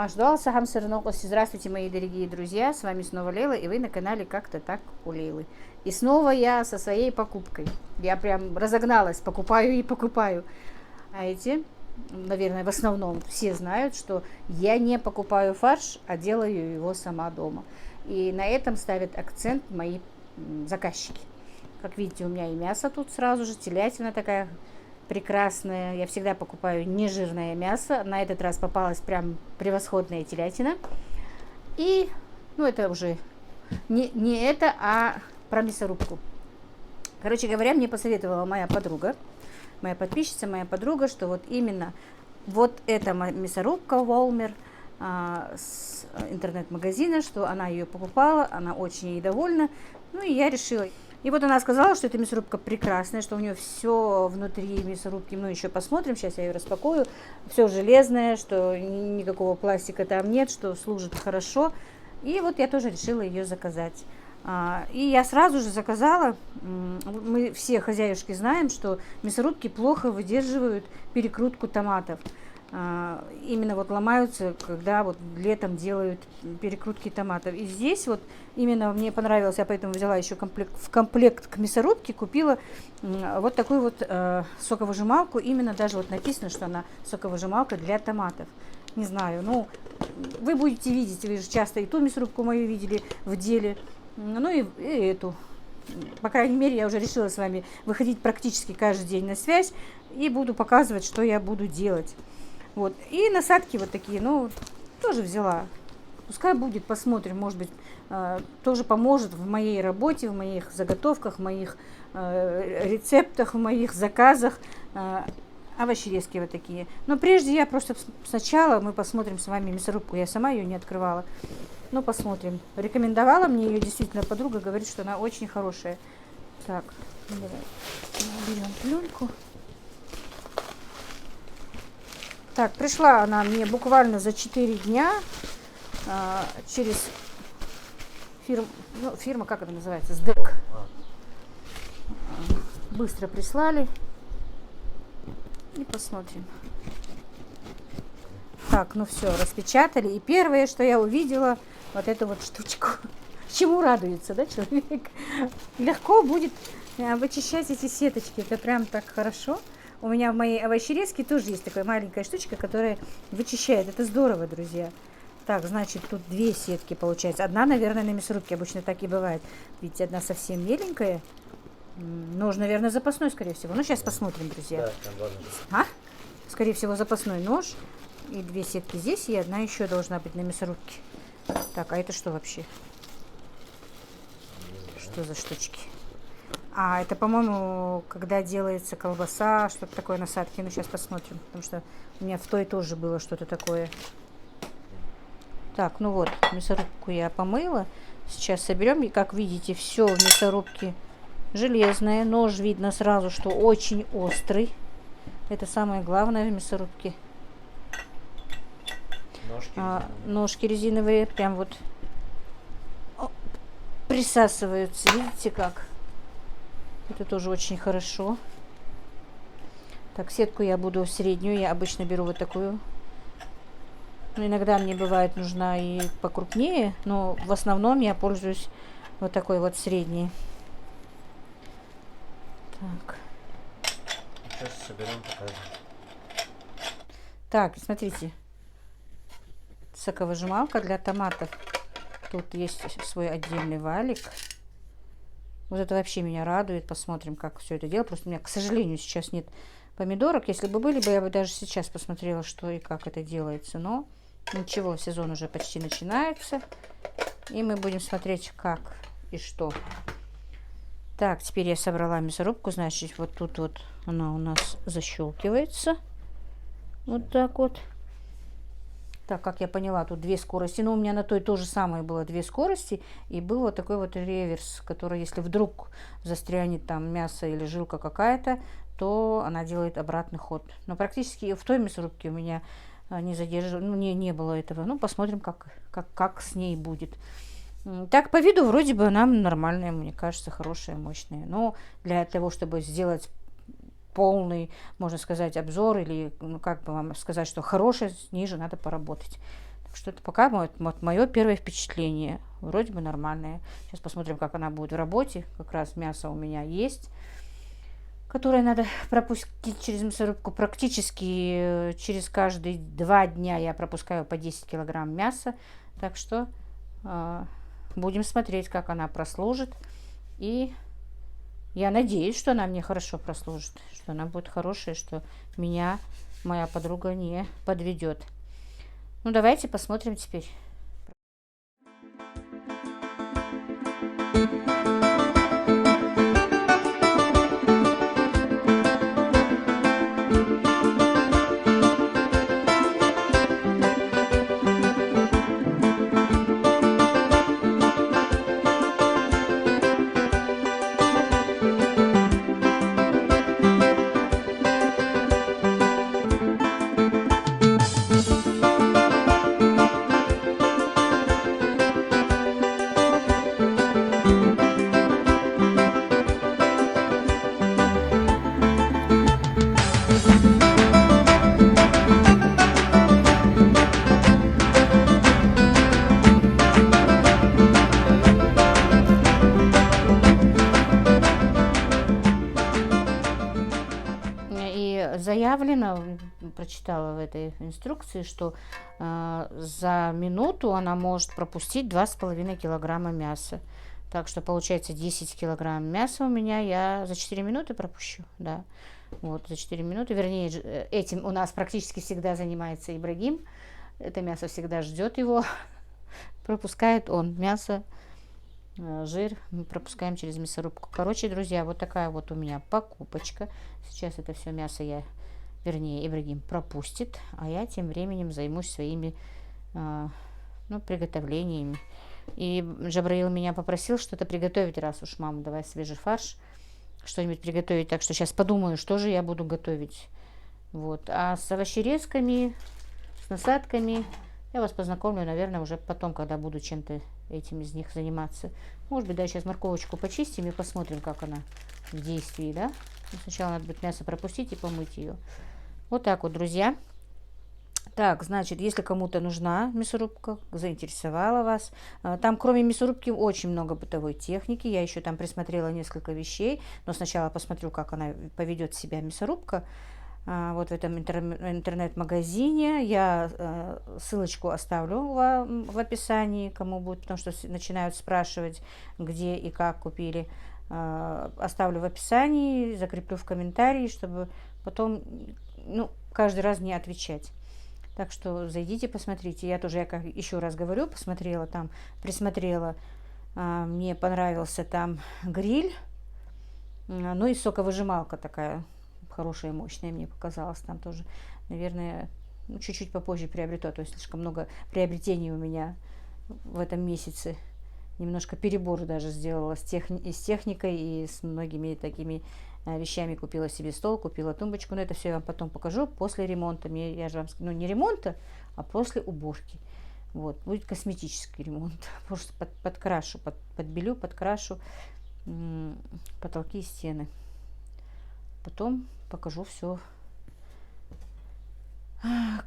Маждал Сахам Сырнокоси. Здравствуйте, мои дорогие друзья, с вами снова Лейла, и вы на канале Как-то так у Лейлы. И снова я со своей покупкой. Я прям разогналась, покупаю и покупаю. Знаете, наверное, в основном все знают, что я не покупаю фарш, а делаю его сама дома. И на этом ставят акцент мои заказчики. Как видите, у меня и мясо тут сразу же, телятина такая прекрасная. Я всегда покупаю нежирное мясо. На этот раз попалась прям превосходная телятина. И, ну, это уже не это, а про мясорубку. Короче говоря, мне посоветовала моя подруга, моя подписчица, моя подруга, что вот именно вот эта мясорубка Walmer с интернет-магазина, что она ее покупала, она очень ей довольна. Ну и я решила. И вот она сказала, что эта мясорубка прекрасная, что у нее все внутри мясорубки, ну еще посмотрим, сейчас я ее распакую, все железное, что никакого пластика там нет, что служит хорошо. И вот я тоже решила ее заказать. И я сразу же заказала, мы все хозяюшки знаем, что мясорубки плохо выдерживают перекрутку томатов. Именно вот ломаются, когда вот летом делают перекрутки томатов. И здесь вот именно мне понравилось, я поэтому взяла еще в комплект к мясорубке, купила вот такую вот соковыжималку. Именно даже вот написано, что она соковыжималка для томатов. Не знаю, ну, вы будете видеть, вы же часто и ту мясорубку мою видели в деле, ну и эту. По крайней мере, я уже решила с вами выходить практически каждый день на связь и буду показывать, что я буду делать. Вот. И насадки вот такие, ну, тоже взяла. Пускай будет, посмотрим, может быть, тоже поможет в моей работе, в моих заготовках, в моих рецептах, в моих заказах. Овощерезки вот такие. Но прежде я просто сначала мы посмотрим с вами мясорубку. Я сама ее не открывала. Ну, посмотрим. Рекомендовала мне ее действительно подруга, говорит, что она очень хорошая. Так, берем пленку. Так, пришла она мне буквально за 4 дня через фирму, ну, фирма, как это называется, СДЭК. Быстро прислали. И посмотрим. Так, ну все, распечатали. И первое, что я увидела, вот эту вот штучку. Чему радуется, да, человек? Легко будет вычищать эти сеточки. Это прям так хорошо. У меня в моей овощерезке тоже есть такая маленькая штучка, которая вычищает. Это здорово, друзья. Так, значит, тут 2 сетки получается. Одна, наверное, на мясорубке. Обычно так и бывает. Видите, одна совсем меленькая. Нож, наверное, запасной, скорее всего. Ну, сейчас посмотрим, друзья. Да, там важно. Скорее всего, запасной нож. И 2 сетки здесь, и одна еще должна быть на мясорубке. Так, а это что вообще? Что за штучки? Это, по-моему, когда делается колбаса, что-то такое, насадки. Ну, сейчас посмотрим, потому что у меня в той тоже было что-то такое. Так, ну вот, мясорубку я помыла. Сейчас соберем. И, как видите, все в мясорубке железное. Нож видно сразу, что очень острый. Это самое главное в мясорубке. Ножки резиновые прям вот присасываются. Видите как? Это тоже очень хорошо. Так, сетку я буду среднюю. Я обычно беру вот такую. Но иногда мне бывает нужна и покрупнее. Но в основном я пользуюсь вот такой вот средней. Так. Сейчас соберем, покажем. Так, смотрите. Соковыжималка для томатов. Тут есть свой отдельный валик. Вот это вообще меня радует. Посмотрим, как все это дело. Просто у меня, к сожалению, сейчас нет помидорок. Если бы были, я бы даже сейчас посмотрела, что и как это делается. Но ничего, сезон уже почти начинается. И мы будем смотреть, как и что. Так, теперь я собрала мясорубку. Значит, вот тут вот она у нас защелкивается. Вот так вот. Так, как я поняла, тут 2 скорости. Но у меня на той то же самое было 2 скорости. И был вот такой вот реверс, который, если вдруг застрянет там мясо или жилка какая-то, то она делает обратный ход. Но практически в той мясорубке у меня не задерживало, ну, не было этого. Ну, посмотрим, как с ней будет. Так, по виду вроде бы она нормальная, мне кажется, хорошая, мощная. Но для того, чтобы сделать полный, можно сказать, обзор, или, ну, как бы вам сказать, что хорошее, с ней же надо поработать. Так что это пока мое первое впечатление. Вроде бы нормальное. Сейчас посмотрим, как она будет в работе. Как раз мясо у меня есть, которое надо пропустить через мясорубку. Практически через каждые 2 дня я пропускаю по 10 килограмм мяса. Так что будем смотреть, как она прослужит. И я надеюсь, что она мне хорошо прослужит, что она будет хорошая, что меня моя подруга не подведет. Ну, давайте посмотрим теперь. И заявлено, прочитала в этой инструкции, что за минуту она может пропустить 2,5 килограмма мяса. Так что получается 10 килограмм мяса у меня я за 4 минуты пропущу. Да. Вот, за 4 минуты. Вернее, этим у нас практически всегда занимается Ибрагим. Это мясо всегда ждет его. Пропускает он мясо, жир мы пропускаем через мясорубку. Короче, друзья, вот такая вот у меня покупочка. Сейчас это все мясо вернее, Ибрагим пропустит, а я тем временем займусь своими приготовлениями. И Джабраил меня попросил что-то приготовить, раз уж, мама, давай свежий фарш, что-нибудь приготовить. Так что сейчас подумаю, что же я буду готовить. Вот. А с овощерезками, с насадками я вас познакомлю, наверное, уже потом, когда буду чем-то этим из них заниматься. Может быть, да, сейчас морковочку почистим и посмотрим, как она в действии, да. Сначала надо будет мясо пропустить и помыть ее. Вот так вот, друзья. Так, значит, если кому-то нужна мясорубка, заинтересовала вас, там кроме мясорубки очень много бытовой техники. Я еще там присмотрела несколько вещей, но сначала посмотрю, как она поведет себя мясорубка. Вот в этом интернет-магазине. Я ссылочку оставлю в описании, кому будет, потому что начинают спрашивать, где и как купили. Оставлю в описании, закреплю в комментарии, чтобы потом каждый раз не отвечать. Так что зайдите, посмотрите. Я тоже, как еще раз говорю, посмотрела там, присмотрела. Мне понравился там гриль. Ну и соковыжималка такая хорошая, мощная, мне показалось. Там тоже, наверное, чуть-чуть попозже приобрету, а то есть слишком много приобретений у меня в этом месяце. Немножко перебор даже сделала с техникой и с многими такими вещами. Купила себе стол, купила тумбочку. Но это все я вам потом покажу после ремонта. Я же вам скажу, не ремонта, а после уборки. Вот, будет косметический ремонт. Просто подкрашу, подбелю, подкрашу потолки и стены. Потом покажу все,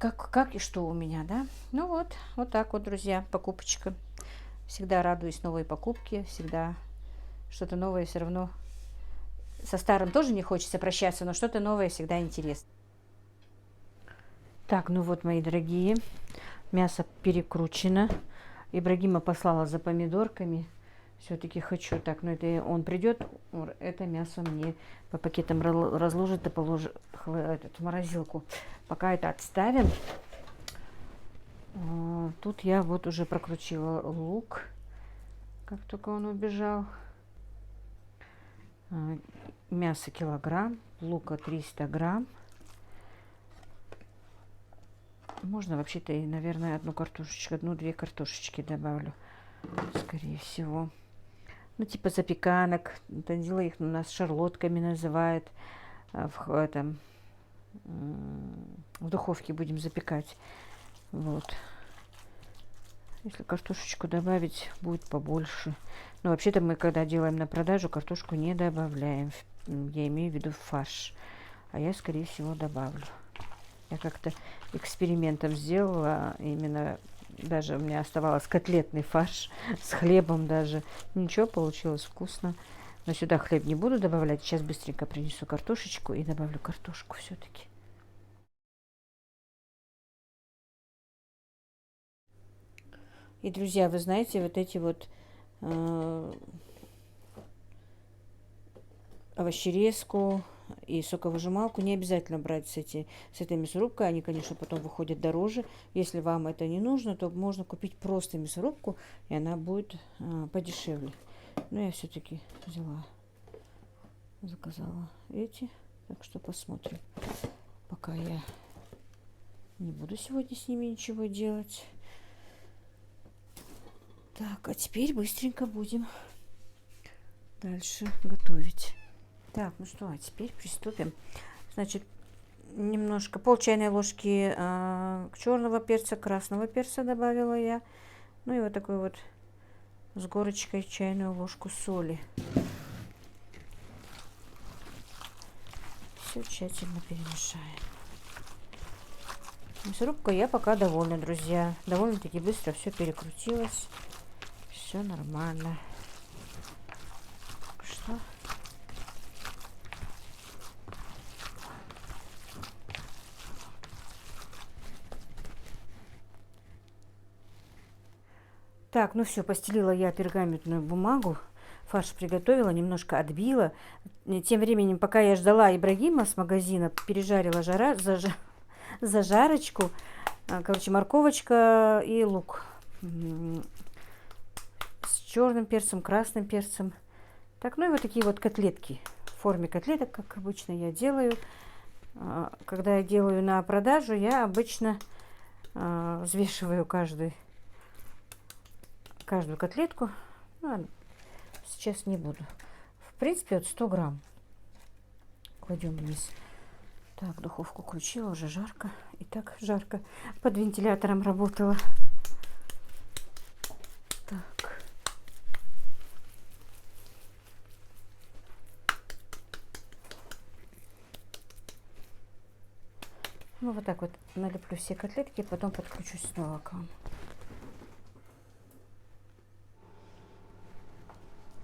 как и что у меня, да. Ну вот так вот, друзья, покупочка. Всегда радуюсь новой покупке, всегда что-то новое все равно. Со старым тоже не хочется прощаться, но что-то новое всегда интересно. Так, ну вот, мои дорогие, мясо перекручено. Ибрагима послала за помидорками. Все-таки хочу. Так, ну это он придет, это мясо мне по пакетам разложит и положит в морозилку. Пока это отставим. Тут я вот уже прокрутила лук, как только он убежал. Мясо килограмм, лука 300 грамм. Можно вообще-то и, наверное, одну-две картошечки добавлю, скорее всего. Ну, типа запеканок. Танзила их у нас шарлотками называют. В духовке будем запекать. Вот. Если картошечку добавить, будет побольше. Но вообще-то мы, когда делаем на продажу, картошку не добавляем. Я имею в виду фарш. А я, скорее всего, добавлю. Я как-то экспериментом сделала именно даже у меня оставалось котлетный фарш с хлебом даже. Ничего, получилось вкусно. Но сюда хлеб не буду добавлять. Сейчас быстренько принесу картошечку и добавлю картошку все-таки. И, друзья, вы знаете, вот эти вот овощерезку и соковыжималку не обязательно брать с этой мясорубкой. Они, конечно, потом выходят дороже. Если вам это не нужно, то можно купить просто мясорубку, и она будет подешевле. Но я все-таки заказала эти. Так что посмотрим. Пока я не буду сегодня с ними ничего делать. Так, а теперь быстренько будем дальше готовить. Так, ну что, а теперь приступим. Значит, немножко, пол чайной ложки черного перца, красного перца добавила я. Ну и вот такой вот с горочкой чайную ложку соли. Все тщательно перемешаем. Мясорубкой я пока довольна, друзья. Довольно-таки быстро все перекрутилось. Все нормально. Так что... Так, ну все, постелила я пергаментную бумагу, фарш приготовила, немножко отбила. Тем временем, пока я ждала Ибрагима с магазина, пережарила зажарочку. Короче, морковочка и лук с черным перцем, красным перцем. Так, ну и вот такие вот котлетки в форме котлеток, как обычно я делаю. Когда я делаю на продажу, я обычно взвешиваю каждую котлетку. Ну, сейчас не буду. В принципе, вот 100 грамм. Кладем вниз. Так, духовку включила, уже жарко. И так жарко. Под вентилятором работала. Так. Ну, вот так вот налеплю все котлетки, потом подключусь снова к вам.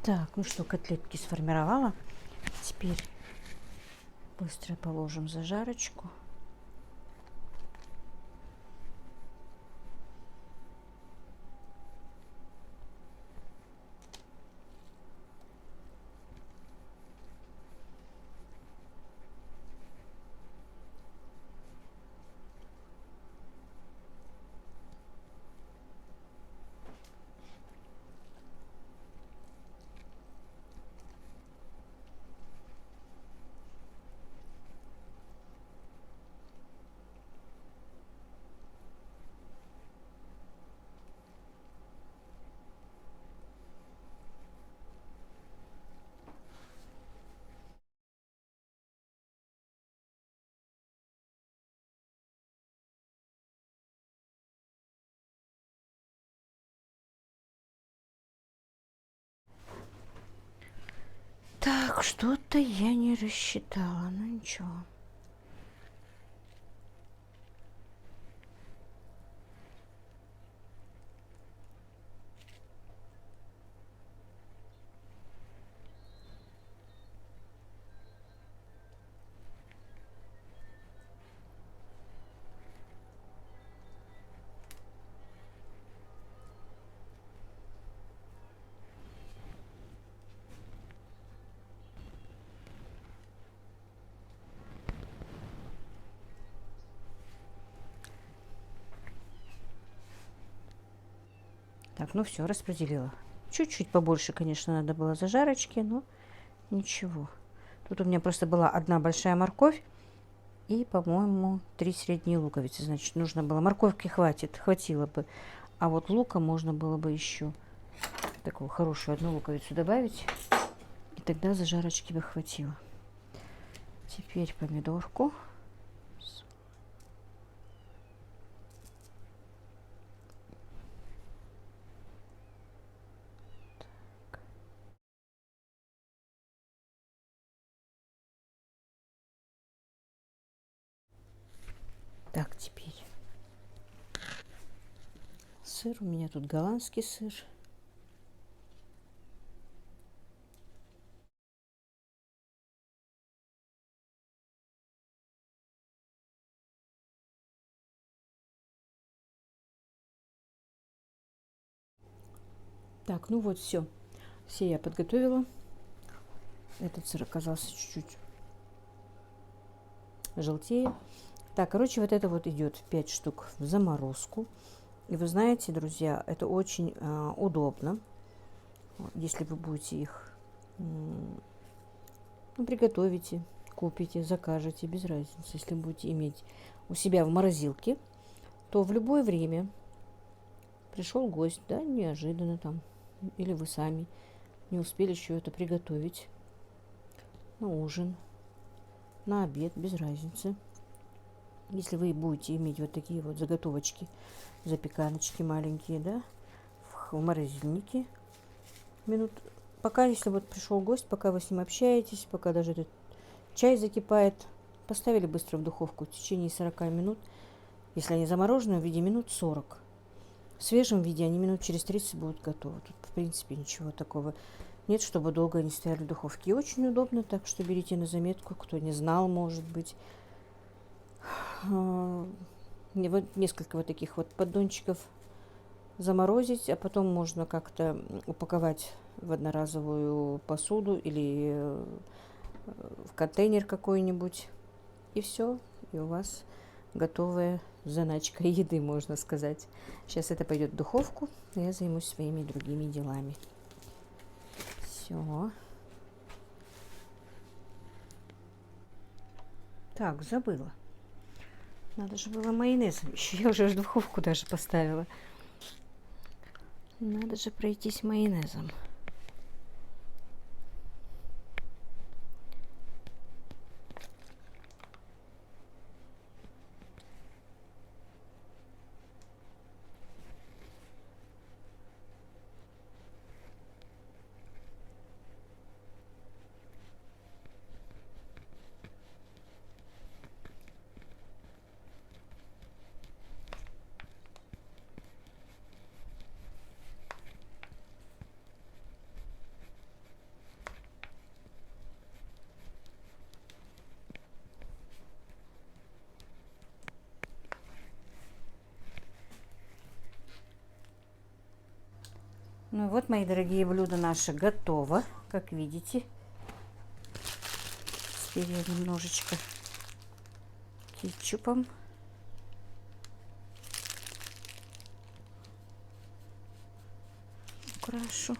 Так, ну что, котлетки сформировала. Теперь быстро положим зажарочку. Так, что-то я не рассчитала, ну ничего. Так, ну все, распределила. Чуть-чуть побольше, конечно, надо было зажарочки, но ничего. Тут у меня просто была одна большая морковь и, по-моему, 3 средние луковицы. Значит, нужно было... Морковки хватило бы. А вот лука можно было бы еще такую хорошую одну луковицу добавить. И тогда зажарочки бы хватило. Теперь помидорку. Так, теперь сыр. У меня тут голландский сыр. Так, ну вот все. Все я подготовила. Этот сыр оказался чуть-чуть желтее. Так, короче, вот это вот идет 5 штук в заморозку. И вы знаете, друзья, это очень удобно, если вы будете их приготовите, купите, закажете, без разницы. Если будете иметь у себя в морозилке, то в любое время пришел гость, да, неожиданно там, или вы сами не успели еще это приготовить на ужин, на обед, без разницы. Если вы будете иметь вот такие вот заготовочки, запеканочки маленькие, да, в морозильнике, минут, пока, если вот пришел гость, пока вы с ним общаетесь, пока даже этот чай закипает, поставили быстро в духовку в течение 40 минут, если они замороженные, в виде минут 40. В свежем виде они минут через 30 будут готовы. Тут, в принципе, ничего такого нет, чтобы долго они стояли в духовке. И очень удобно, так что берите на заметку, кто не знал, может быть. Вот несколько вот таких вот поддончиков заморозить, а потом можно как-то упаковать в одноразовую посуду или в контейнер какой-нибудь. И все, и у вас готовая заначка еды, можно сказать. Сейчас это пойдет в духовку, и я займусь своими другими делами. Все. Так, забыла. Надо же было майонезом еще. Я уже в духовку даже поставила. Надо же пройтись майонезом. Ну вот, мои дорогие, блюдо наше готово, как видите. Теперь я немножечко кетчупом украшу.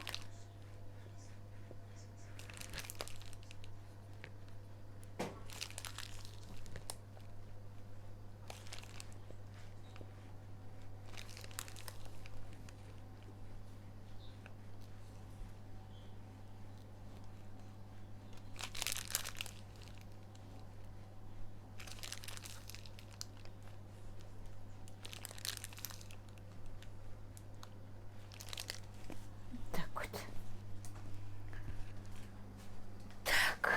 Так вот. Так.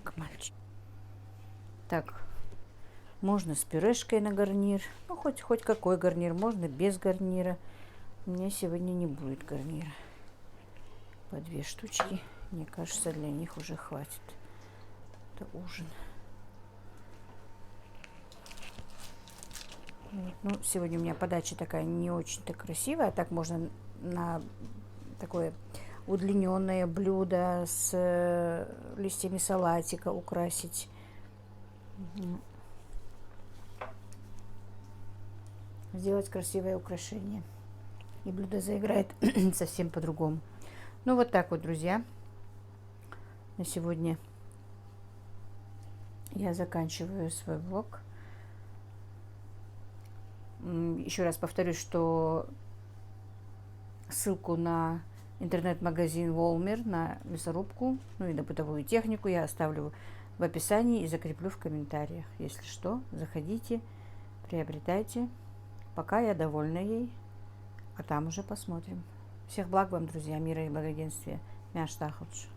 Так, мальчик. Так, можно с пюрешкой на гарнир. Ну, хоть какой гарнир. Можно без гарнира. У меня сегодня не будет гарнира. По 2 штучки. Мне кажется, для них уже хватит. Это ужин. Вот. Ну, сегодня у меня подача такая не очень-то красивая. Так можно на такое удлиненное блюдо с листьями салатика украсить. Сделать красивое украшение. И блюдо заиграет совсем по-другому. Ну, вот так вот, друзья. На сегодня я заканчиваю свой влог. Еще раз повторюсь, что ссылку на интернет-магазин Волмер, на мясорубку, ну и на бытовую технику я оставлю в описании и закреплю в комментариях. Если что, заходите, приобретайте. Пока я довольна ей, а там уже посмотрим. Всех благ вам, друзья, мира и благоденствия. Мяш Тахович.